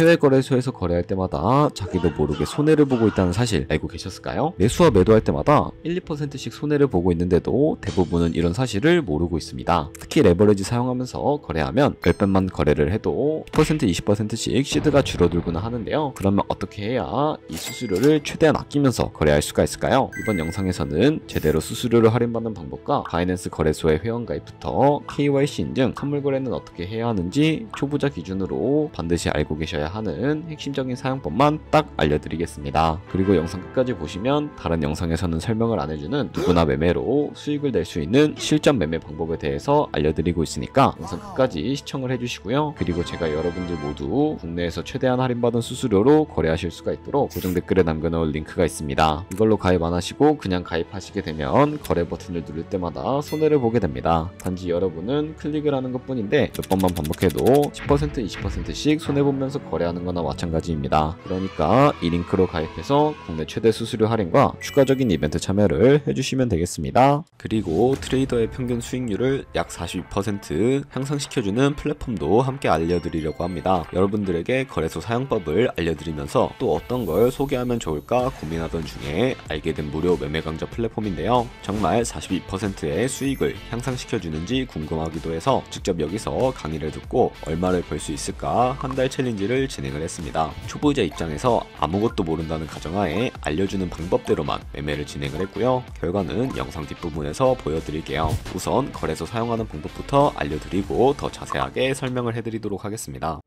해외 거래소에서 거래할 때마다 자기도 모르게 손해를 보고 있다는 사실 알고 계셨을까요? 매수와 매도할 때마다 1, 2%씩 손해를 보고 있는데도 대부분은 이런 사실을 모르고 있습니다. 특히 레버리지 사용하면서 거래하면 10배만 거래를 해도 10%, 20%씩 시드가 줄어들구나 하는데요. 그러면 어떻게 해야 이 수수료를 최대한 아끼면서 거래할 수가 있을까요? 이번 영상에서는 제대로 수수료를 할인받는 방법과 바이낸스 거래소의 회원가입부터 KYC 인증, 선물 거래는 어떻게 해야 하는지 초보자 기준으로 반드시 알고 계셔야 하는 핵심적인 사용법만 딱 알려드리겠습니다. 그리고 영상 끝까지 보시면 다른 영상에서는 설명을 안 해주는 누구나 매매로 수익을 낼 수 있는 실전 매매 방법에 대해서 알려드리고 있으니까 영상 끝까지 시청을 해주시고요. 그리고 제가 여러분들 모두 국내에서 최대한 할인받은 수수료로 거래하실 수가 있도록 고정 댓글에 남겨놓을 링크가 있습니다. 이걸로 가입 안 하시고 그냥 가입하시게 되면 거래 버튼을 누를 때마다 손해를 보게 됩니다. 단지 여러분은 클릭을 하는 것 뿐인데 몇 번만 반복해도 10%, 20%씩 손해보면서 거래하는 거나 마찬가지입니다. 그러니까 이 링크로 가입해서 국내 최대 수수료 할인과 추가적인 이벤트 참여를 해주시면 되겠습니다. 그리고 트레이더의 평균 수익률을 약 42% 향상시켜주는 플랫폼도 함께 알려드리려고 합니다. 여러분들에게 거래소 사용법을 알려드리면서 또 어떤 걸 소개하면 좋을까 고민하던 중에 알게 된 무료 매매 강좌 플랫폼인데요. 정말 42%의 수익을 향상시켜주는지 궁금하기도 해서 직접 여기서 강의를 듣고 얼마를 벌 수 있을까 한 달 챌린지를 진행을 했습니다. 초보자 입장에서 아무것도 모른다는 가정하에 알려주는 방법대로만 매매를 진행을 했고요. 결과는 영상 뒷부분에서 보여드릴게요. 우선 거래소 사용하는 방법부터 알려드리고 더 자세하게 설명을 해드리도록 하겠습니다.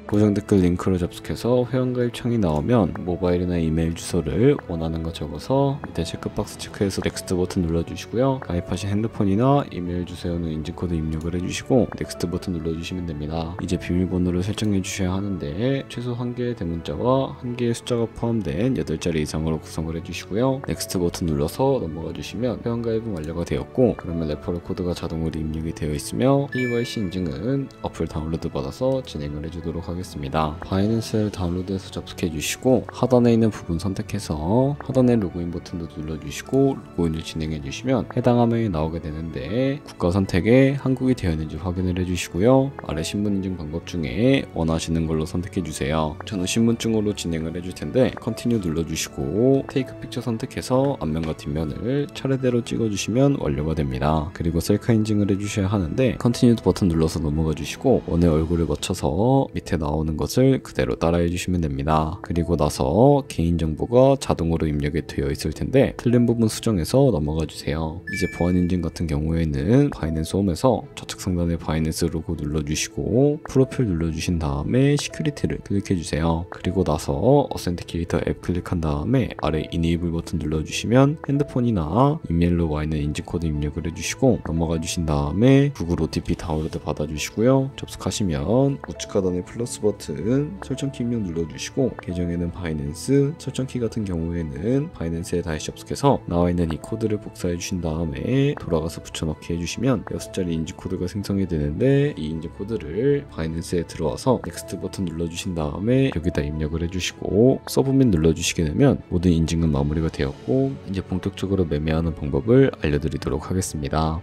고정 댓글 링크로 접속해서 회원가입 창이 나오면 모바일이나 이메일 주소를 원하는 거 적어서 밑에 체크박스 체크해서 넥스트 버튼 눌러주시고요. 가입하신 핸드폰이나 이메일 주소에는 인증코드 입력을 해주시고 넥스트 버튼 눌러주시면 됩니다. 이제 비밀번호를 설정해 주셔야 하는데 최소 1개의 대문자와 1개의 숫자가 포함된 8자리 이상으로 구성을 해주시고요. 넥스트 버튼 눌러서 넘어가 주시면 회원가입은 완료가 되었고, 그러면 레퍼럴 코드가 자동으로 입력이 되어 있으며 KYC 인증은 어플 다운로드 받아서 진행을 해주도록 하겠습니다. 바이낸스를 다운로드해서 접속해 주시고 하단에 있는 부분 선택해서 하단에 로그인 버튼도 눌러주시고 로그인을 진행해 주시면 해당 화면이 나오게 되는데 국가 선택에 한국이 되어 있는지 확인을 해주시고요. 아래 신분 인증 방법 중에 원하시는 걸로 선택해 주세요. 저는 신분증으로 진행을 해줄 텐데 컨티뉴 눌러주시고 테이크 픽처 선택해서 앞면과 뒷면을 차례대로 찍어주시면 완료가 됩니다. 그리고 셀카 인증을 해주셔야 하는데 컨티뉴 버튼 눌러서 넘어가 주시고 원의 얼굴을 맞춰서 밑에 나오는 것을 그대로 따라해 주시면 됩니다. 그리고 나서 개인정보가 자동으로 입력이 되어 있을 텐데 틀린 부분 수정해서 넘어가 주세요. 이제 보안 인증 같은 경우에는 바이낸스 홈에서 좌측 상단에 바이낸스 로고 눌러주시고 프로필 눌러주신 다음에 시큐리티를 클릭해 주세요. 그리고 나서 어센티케이터 앱 클릭한 다음에 아래 이네이블 버튼 눌러주시면 핸드폰이나 이메일로 와 있는 인증코드 입력을 해주시고 넘어가 주신 다음에 구글 OTP 다운로드 받아주시고요. 접속하시면 우측 하단에 플러스 버튼 설정키 입력 눌러주시고 계정에는 바이낸스, 설정키 같은 경우에는 바이낸스에 다시 접속해서 나와 있는 이 코드를 복사해 주신 다음에 돌아가서 붙여넣기 해주시면 6자리 인증코드가 생성이 되는데 이 인증코드를 바이낸스에 들어와서 넥스트 버튼 눌러주신 다음에 여기다 입력을 해주시고 서브밋 눌러주시게 되면 모든 인증은 마무리가 되었고 이제 본격적으로 매매하는 방법을 알려드리도록 하겠습니다.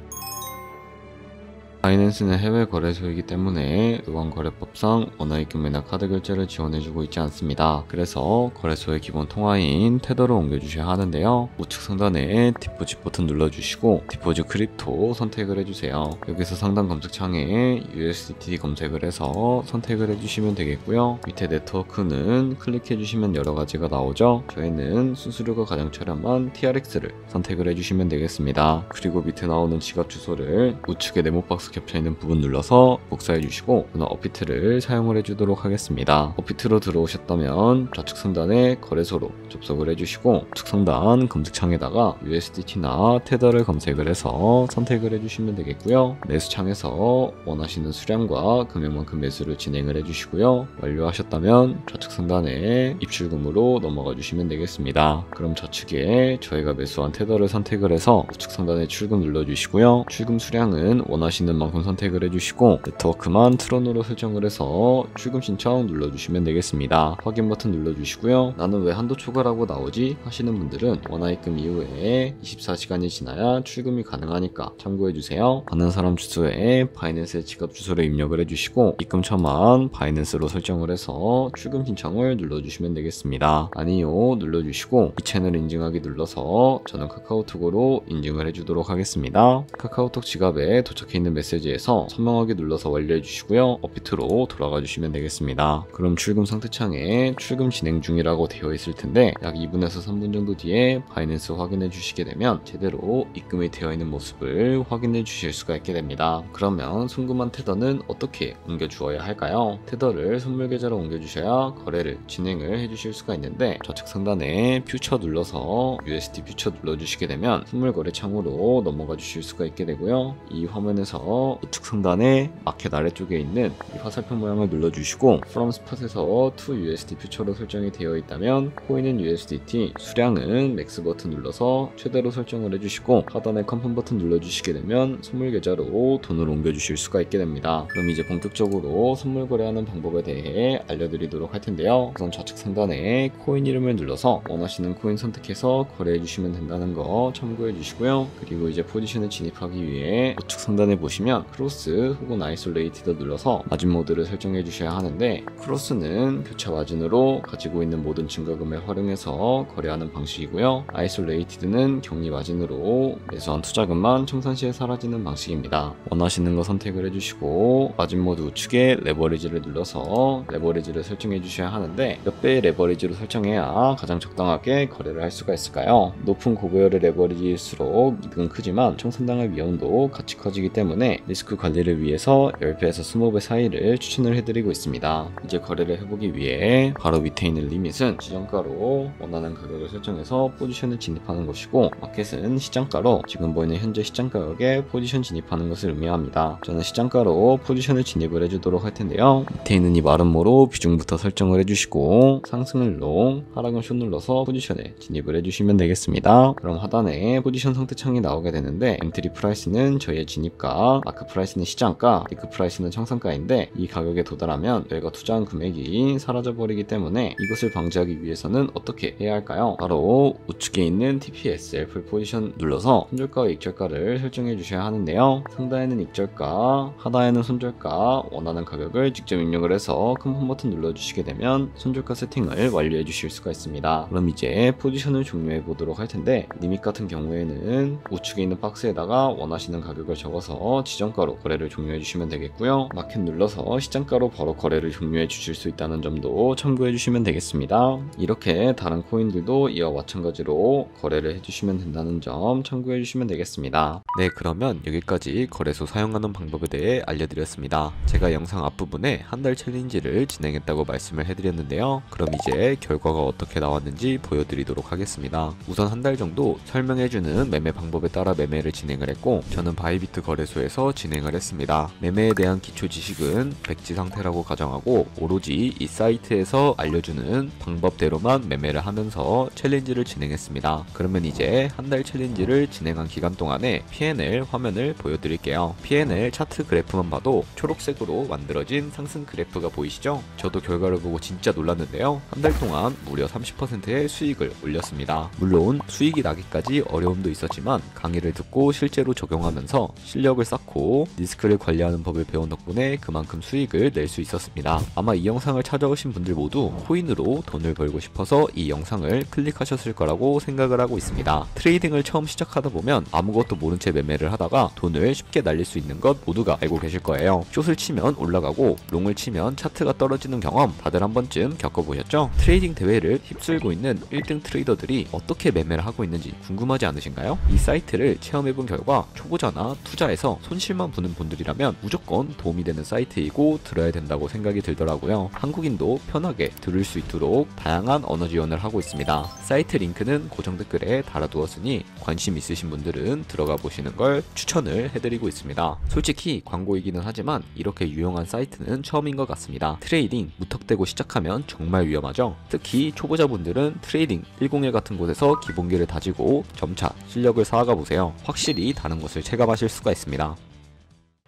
바이낸스는 해외 거래소이기 때문에 의왕거래법상 원화의 구매나 카드 결제를 지원해주고 있지 않습니다. 그래서 거래소의 기본 통화인 테더를 옮겨주셔야 하는데요. 우측 상단에 디포짓 버튼 눌러주시고 디포짓 크립토 선택을 해주세요. 여기서 상단 검색창에 USDT 검색을 해서 선택을 해주시면 되겠고요. 밑에 네트워크는 클릭해주시면 여러가지가 나오죠. 저희는 수수료가 가장 저렴한 TRX를 선택을 해주시면 되겠습니다. 그리고 밑에 나오는 지갑 주소를 우측에 네모박스 겹쳐있는 부분 눌러서 복사해 주시고 저는 업비트를 사용을 해주도록 하겠습니다. 업비트로 들어오셨다면 좌측 상단에 거래소로 접속을 해주시고 우측 상단 검색창에다가 USDT나 테더를 검색을 해서 선택을 해주시면 되겠고요. 매수창에서 원하시는 수량과 금액만큼 매수를 진행을 해주시고요. 완료하셨다면 좌측 상단에 입출금으로 넘어가 주시면 되겠습니다. 그럼 좌측에 저희가 매수한 테더를 선택을 해서 우측 상단에 출금 눌러주시고요. 출금 수량은 원하시는 만큼 선택을 해주시고 네트워크만 트론으로 설정을 해서 출금 신청 눌러주시면 되겠습니다. 확인 버튼 눌러주시고요. 나는 왜 한도 초과라고 나오지 하시는 분들은 원화입금 이후에 24시간이 지나야 출금이 가능하니까 참고해주세요. 받는 사람 주소에 바이낸스의 지갑 주소를 입력을 해주시고 입금 처만 바이낸스로 설정을 해서 출금 신청을 눌러주시면 되겠습니다. 아니요 눌러주시고 이 채널 인증하기 눌러서 저는 카카오톡으로 인증을 해주도록 하겠습니다. 카카오톡 지갑에 도착해 있는 메시지에서 선명하게 눌러서 완료해 주시고요. 업비트로 돌아가 주시면 되겠습니다. 그럼 출금 상태창에 출금 진행 중이라고 되어 있을 텐데 약 2분에서 3분 정도 뒤에 바이낸스 확인해 주시게 되면 제대로 입금이 되어 있는 모습을 확인해 주실 수가 있게 됩니다. 그러면 송금한 테더는 어떻게 옮겨 주어야 할까요? 테더를 선물 계좌로 옮겨 주셔야 거래를 진행을 해 주실 수가 있는데 좌측 상단에 퓨처 눌러서 USD 퓨처 눌러주시게 되면 선물 거래 창으로 넘어가 주실 수가 있게 되고요. 이 화면에서 우측 상단에 마켓 아래쪽에 있는 이 화살표 모양을 눌러주시고 From Spot에서 to USD 퓨처로 설정이 되어 있다면 코인은 USDT, 수량은 맥스 버튼 눌러서 최대로 설정을 해주시고 하단에 컨펌 버튼 눌러주시게 되면 선물 계좌로 돈을 옮겨주실 수가 있게 됩니다. 그럼 이제 본격적으로 선물 거래하는 방법에 대해 알려드리도록 할 텐데요. 우선 좌측 상단에 코인 이름을 눌러서 원하시는 코인 선택해서 거래해 주시면 된다는 거 참고해 주시고요. 그리고 이제 포지션에 진입하기 위해 우측 상단에 보시면 크로스 혹은 아이솔레이티드 눌러서 마진 모드를 설정해 주셔야 하는데 크로스는 교차 마진으로 가지고 있는 모든 증가금을 활용해서 거래하는 방식이고요. 아이솔레이티드는 격리 마진으로 매수한 투자금만 청산 시에 사라지는 방식입니다. 원하시는 거 선택을 해주시고 마진 모드 우측에 레버리지를 눌러서 레버리지를 설정해 주셔야 하는데 몇 배의 레버리지로 설정해야 가장 적당하게 거래를 할 수가 있을까요? 높은 고배열의 레버리지일수록 이득은 크지만 청산당할 위험도 같이 커지기 때문에 리스크 관리를 위해서 10배에서 20배 사이를 추천을 해드리고 있습니다. 이제 거래를 해보기 위해 바로 밑에 있는 리밋은 지정가로 원하는 가격을 설정해서 포지션을 진입하는 것이고 마켓은 시장가로 지금 보이는 현재 시장 가격에 포지션 진입하는 것을 의미합니다. 저는 시장가로 포지션을 진입을 해주도록 할 텐데요. 밑에 있는 이 마름모로 비중부터 설정을 해주시고 상승을 롱, 하락은 숏 눌러서 포지션에 진입을 해주시면 되겠습니다. 그럼 하단에 포지션 상태창이 나오게 되는데 엔트리 프라이스는 저희의 진입가, 마크 프라이스는 시장가, 리크 프라이스는 청산가인데 이 가격에 도달하면 저희가 투자한 금액이 사라져버리기 때문에 이것을 방지하기 위해서는 어떻게 해야 할까요? 바로 우측에 있는 TPS F 포지션 눌러서 손절가와 익절가를 설정해 주셔야 하는데요. 상단에는 익절가, 하단에는 손절가, 원하는 가격을 직접 입력을 해서 컨펌 버튼 눌러주시게 되면 손절가 세팅을 완료해 주실 수가 있습니다. 그럼 이제 포지션을 종료해 보도록 할 텐데 리밋 같은 경우에는 우측에 있는 박스에다가 원하시는 가격을 적어서 지정가로 거래를 종료해 주시면 되겠고요. 마켓 눌러서 시장가로 바로 거래를 종료해 주실 수 있다는 점도 참고해 주시면 되겠습니다. 이렇게 다른 코인들도 이와 마찬가지로 거래를 해주시면 된다는 점 참고해 주시면 되겠습니다. 네, 그러면 여기까지 거래소 사용하는 방법에 대해 알려드렸습니다. 제가 영상 앞부분에 한 달 챌린지를 진행했다고 말씀을 해드렸는데요. 그럼 이제 결과가 어떻게 나왔는지 보여드리도록 하겠습니다. 우선 한 달 정도 설명해주는 매매 방법에 따라 매매를 진행을 했고 저는 바이비트 거래소에서 진행을 했습니다. 매매에 대한 기초 지식은 백지 상태라고 가정하고 오로지 이 사이트에서 알려주는 방법대로만 매매를 하면서 챌린지를 진행했습니다. 그러면 이제 한 달 챌린지를 진행한 기간 동안에 P&L 화면을 보여드릴게요. P&L 차트 그래프만 봐도 초록색으로 만들어진 상승 그래프가 보이시죠? 저도 결과를 보고 진짜 놀랐는데요. 한 달 동안 무려 30%의 수익을 올렸습니다. 물론 수익이 나기까지 어려움도 있었지만 강의를 듣고 실제로 적용하면서 실력을 쌓고 리스크를 관리하는 법을 배운 덕분에 그만큼 수익을 낼 수 있었습니다. 아마 이 영상을 찾아오신 분들 모두 코인으로 돈을 벌고 싶어서 이 영상을 클릭하셨을 거라고 생각을 하고 있습니다. 트레이딩을 처음 시작하다 보면 아무것도 모른 채 매매를 하다가 돈을 쉽게 날릴 수 있는 것 모두가 알고 계실 거예요. 숏을 치면 올라가고 롱을 치면 차트가 떨어지는 경험 다들 한 번쯤 겪어보셨죠? 트레이딩 대회를 휩쓸고 있는 1등 트레이더들이 어떻게 매매를 하고 있는지 궁금하지 않으신가요? 이 사이트를 체험해본 결과 초보자나 투자에서 손실만 보는 분들이라면 무조건 도움이 되는 사이트이고 들어야 된다고 생각이 들더라고요. 한국인도 편하게 들을 수 있도록 다양한 언어 지원을 하고 있습니다. 사이트 링크는 고정 댓글에 달아두었으니 관심 있으신 분들은 들어가 보시는 걸 추천을 해드리고 있습니다. 솔직히 광고이기는 하지만 이렇게 유용한 사이트는 처음인 것 같습니다. 트레이딩 무턱대고 시작하면 정말 위험하죠. 특히 초보자분들은 트레이딩 101 같은 곳에서 기본기를 다지고 점차 실력을 쌓아가 보세요. 확실히 다른 것을 체감하실 수가 있습니다.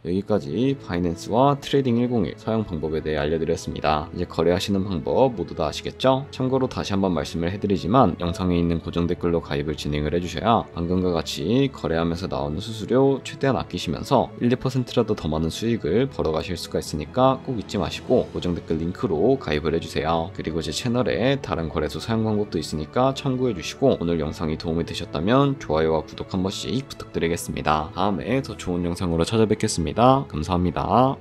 여기까지 바이낸스와 트레이딩 101 사용 방법에 대해 알려드렸습니다. 이제 거래하시는 방법 모두 다 아시겠죠? 참고로 다시 한번 말씀을 해드리지만 영상에 있는 고정 댓글로 가입을 진행을 해주셔야 방금과 같이 거래하면서 나오는 수수료 최대한 아끼시면서 1, 2%라도 더 많은 수익을 벌어가실 수가 있으니까 꼭 잊지 마시고 고정 댓글 링크로 가입을 해주세요. 그리고 제 채널에 다른 거래소 사용 방법도 있으니까 참고해주시고 오늘 영상이 도움이 되셨다면 좋아요와 구독 한 번씩 부탁드리겠습니다. 다음에 더 좋은 영상으로 찾아뵙겠습니다. 감사합니다.